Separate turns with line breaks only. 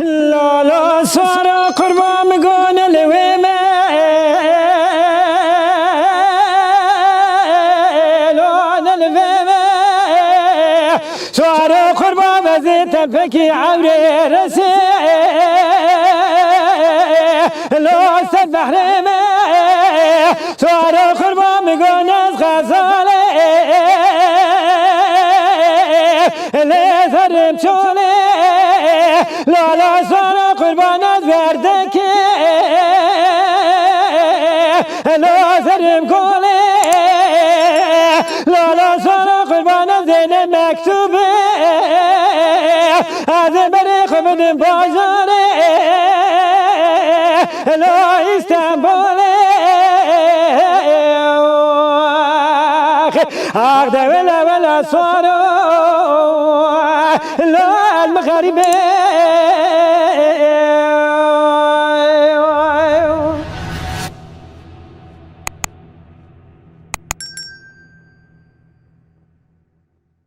لالا سارا قربان میگونه لویمه لالا لویمه سارا قربان وزیت فکی عوری رسی لا سر بحرمه سارا قربان میگونه از غزاله لیزرم چونه لالا سارا قربان از ورده که لیزرم کنه لالا سارا قربان از دین مکتوبه از بری خبرم بازاره لا استنبوله أغدى ولا سارو لا المغاربة